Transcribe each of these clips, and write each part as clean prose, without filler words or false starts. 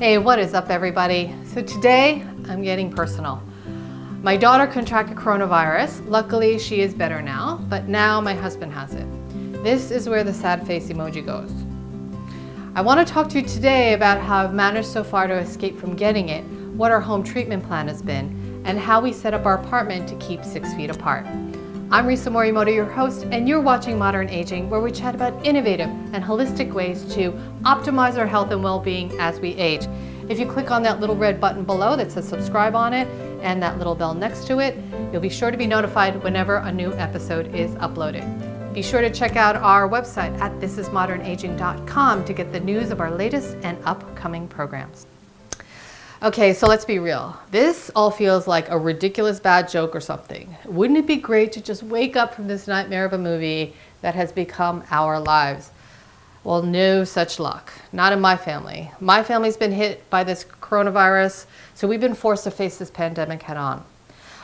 Hey, what is up everybody? So today I'm getting personal. My daughter contracted coronavirus. Luckily she is better now, but now my husband has it. This is where the sad face emoji goes. I want to talk to you today about how I've managed so far to escape from getting it, what our home treatment plan has been, and how we set up our apartment to keep 6 feet apart. I'm Risa Morimoto, your host, and you're watching Modern Aging, where we chat about innovative and holistic ways to optimize our health and well-being as we age. If you click on that little red button below that says subscribe on it and that little bell next to it, you'll be sure to be notified whenever a new episode is uploaded. Be sure to check out our website at thisismodernaging.com to get the news of our latest and upcoming programs. Okay, so let's be real. This all feels like a ridiculous bad joke or something. Wouldn't it be great to just wake up from this nightmare of a movie that has become our lives? Well, no such luck. Not in my family. My family's been hit by this coronavirus, so we've been forced to face this pandemic head on.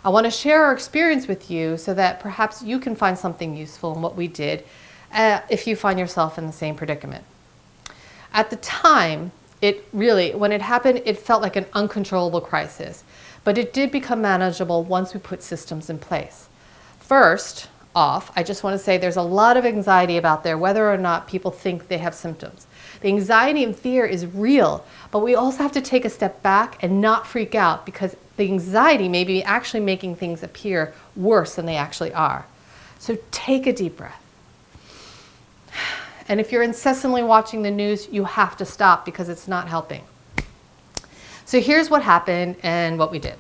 I want to share our experience with you so that perhaps you can find something useful in what we did if you find yourself in the same predicament. At the time, when it happened, it felt like an uncontrollable crisis, but it did become manageable once we put systems in place. First off, I just want to say there's a lot of anxiety about there whether or not people think they have symptoms. The anxiety and fear is real, but we also have to take a step back and not freak out because the anxiety may be actually making things appear worse than they actually are. So take a deep breath. And if you're incessantly watching the news, you have to stop because it's not helping. So here's what happened and what we did.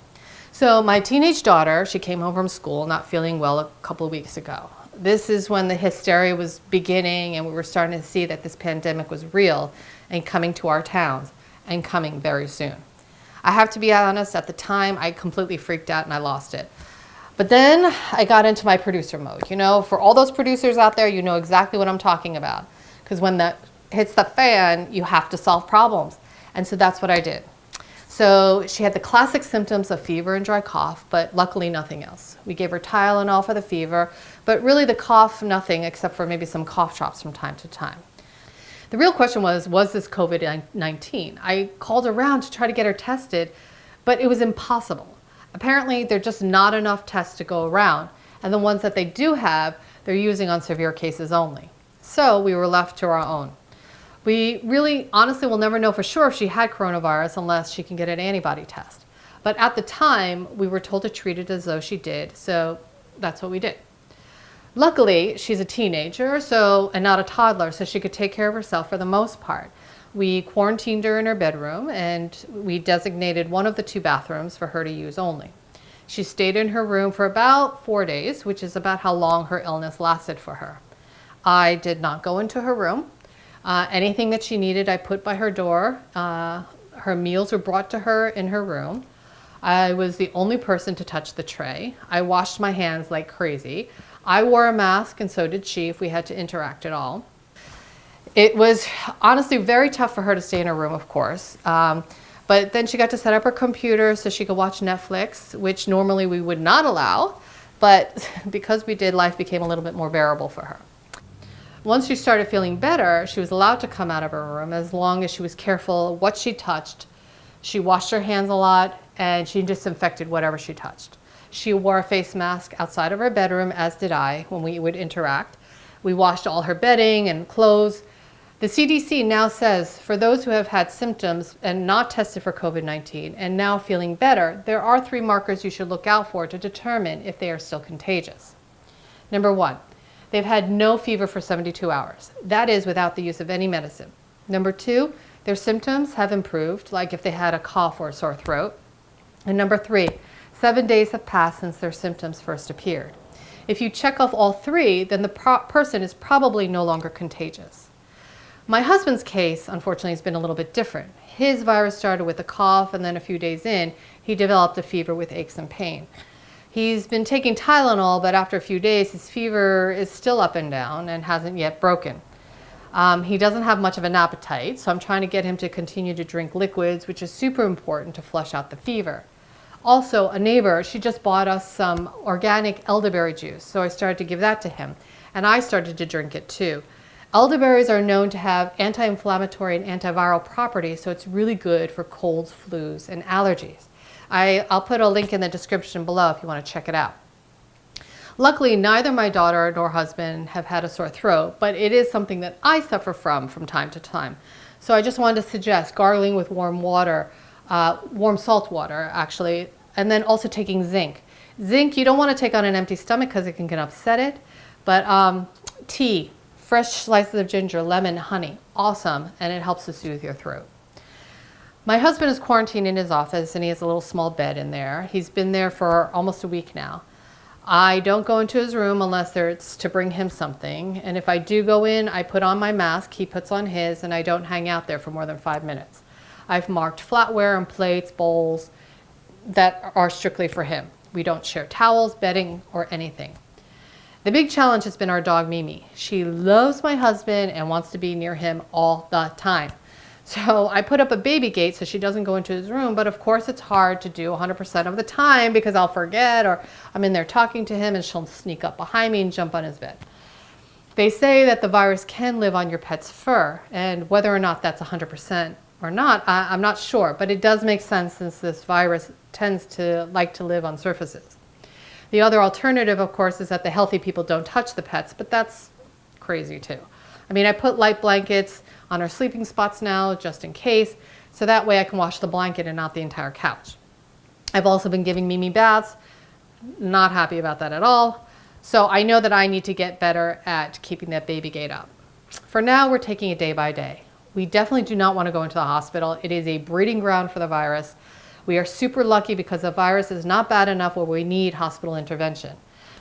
So my teenage daughter, she came home from school not feeling well a couple of weeks ago. This is when the hysteria was beginning and we were starting to see that this pandemic was real and coming to our towns and coming very soon. I have to be honest, at the time I completely freaked out and I lost it. But then I got into my producer mode. You know, for all those producers out there, you know exactly what I'm talking about. Because when that hits the fan, you have to solve problems. And so that's what I did. So she had the classic symptoms of fever and dry cough, but luckily nothing else. We gave her Tylenol for the fever, but really the cough, nothing except for maybe some cough drops from time to time. The real question was this COVID-19? I called around to try to get her tested, but it was impossible. Apparently, there are just not enough tests to go around, and the ones that they do have, they're using on severe cases only. So we were left to our own. We really, honestly, will never know for sure if she had coronavirus unless she can get an antibody test. But at the time, we were told to treat it as though she did, so that's what we did. Luckily, she's a teenager, and not a toddler, so she could take care of herself for the most part. We quarantined her in her bedroom, and we designated one of the 2 bathrooms for her to use only. She stayed in her room for about 4 days, which is about how long her illness lasted for her. I did not go into her room. Anything that she needed, I put by her door. Her meals were brought to her in her room. I was the only person to touch the tray. I washed my hands like crazy. I wore a mask, and so did she if we had to interact at all. It was honestly very tough for her to stay in her room, of course. But then she got to set up her computer so she could watch Netflix, which normally we would not allow. But because we did, life became a little bit more bearable for her. Once she started feeling better, she was allowed to come out of her room as long as she was careful what she touched. She washed her hands a lot and she disinfected whatever she touched. She wore a face mask outside of her bedroom, as did I, when we would interact. We washed all her bedding and clothes. The CDC now says for those who have had symptoms and not tested for COVID-19 and now feeling better, there are 3 markers you should look out for to determine if they are still contagious. Number 1. They've had no fever for 72 hours. That is without the use of any medicine. Number 2, their symptoms have improved, like if they had a cough or a sore throat. And number 3, 7 days have passed since their symptoms first appeared. If you check off all 3, then the person is probably no longer contagious. My husband's case, unfortunately, has been a little bit different. His virus started with a cough, and then a few days in, he developed a fever with aches and pain. He's been taking Tylenol, but after a few days, his fever is still up and down and hasn't yet broken. He doesn't have much of an appetite, so I'm trying to get him to continue to drink liquids, which is super important to flush out the fever. Also, a neighbor, she just bought us some organic elderberry juice, so I started to give that to him. And I started to drink it too. Elderberries are known to have anti-inflammatory and antiviral properties, so it's really good for colds, flus, and allergies. I'll put a link in the description below if you want to check it out. Luckily, neither my daughter nor husband have had a sore throat, but it is something that I suffer from time to time. So I just wanted to suggest gargling with warm water, warm salt water actually, and then also taking zinc. Zinc you don't want to take on an empty stomach because it can upset it, but tea, fresh slices of ginger, lemon, honey, awesome, and it helps to soothe your throat. My husband is quarantined in his office and he has a little small bed in there. He's been there for almost a week now. I don't go into his room unless it's to bring him something. And if I do go in, I put on my mask, he puts on his, and I don't hang out there for more than 5 minutes. I've marked flatware and plates, bowls that are strictly for him. We don't share towels, bedding, or anything. The big challenge has been our dog Mimi. She loves my husband and wants to be near him all the time. So I put up a baby gate so she doesn't go into his room, but of course it's hard to do 100% of the time because I'll forget, or I'm in there talking to him and she'll sneak up behind me and jump on his bed. They say that the virus can live on your pet's fur, and whether or not that's 100% or not, I'm not sure, but it does make sense since this virus tends to like to live on surfaces. The other alternative, of course, is that the healthy people don't touch the pets, but that's crazy too. I mean, I put light blankets on our sleeping spots now, just in case, so that way I can wash the blanket and not the entire couch. I've also been giving Mimi baths, not happy about that at all. So I know that I need to get better at keeping that baby gate up. For now, we're taking it day by day. We definitely do not want to go into the hospital. It is a breeding ground for the virus. We are super lucky because the virus is not bad enough where we need hospital intervention.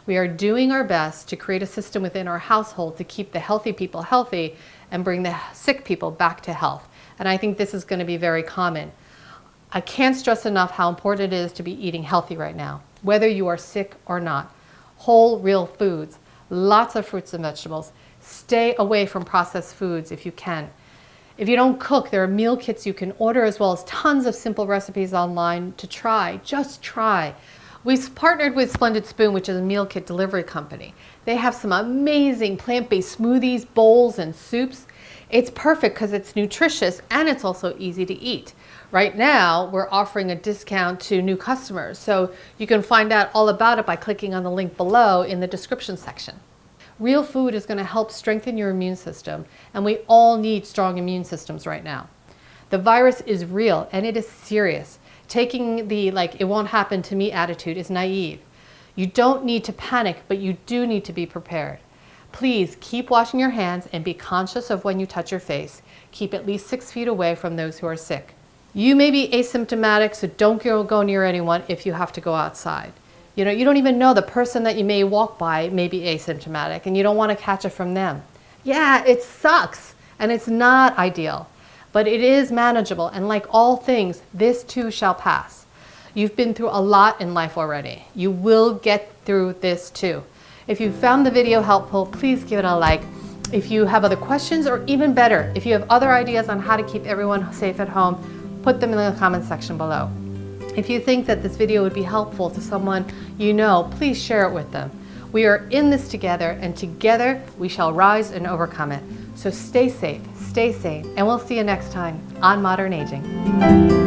We are doing our best to create a system within our household to keep the healthy people healthy and bring the sick people back to health. And I think this is going to be very common. I can't stress enough how important it is to be eating healthy right now, whether you are sick or not. Whole, real foods, lots of fruits and vegetables. Stay away from processed foods if you can. If you don't cook, there are meal kits you can order, as well as tons of simple recipes online to try. Just try. We've partnered with Splendid Spoon, which is a meal kit delivery company. They have some amazing plant-based smoothies, bowls, and soups. It's perfect because it's nutritious and it's also easy to eat. Right now, we're offering a discount to new customers, so you can find out all about it by clicking on the link below in the description section. Real food is going to help strengthen your immune system, and we all need strong immune systems right now. The virus is real and it is serious. Taking the it won't happen to me attitude is naive. You don't need to panic, but you do need to be prepared. Please keep washing your hands and be conscious of when you touch your face. Keep at least 6 feet away from those who are sick. You may be asymptomatic, so don't go near anyone if you have to go outside. You don't even know the person that you may walk by may be asymptomatic, and you don't want to catch it from them. Yeah, it sucks, and it's not ideal. But it is manageable, and like all things, this too shall pass. You've been through a lot in life already. You will get through this too. If you found the video helpful, please give it a like. If you have other questions, or even better, if you have other ideas on how to keep everyone safe at home, put them in the comment section below. If you think that this video would be helpful to someone you know, please share it with them. We are in this together, and together we shall rise and overcome it. So stay safe, stay sane, and we'll see you next time on Modern Aging.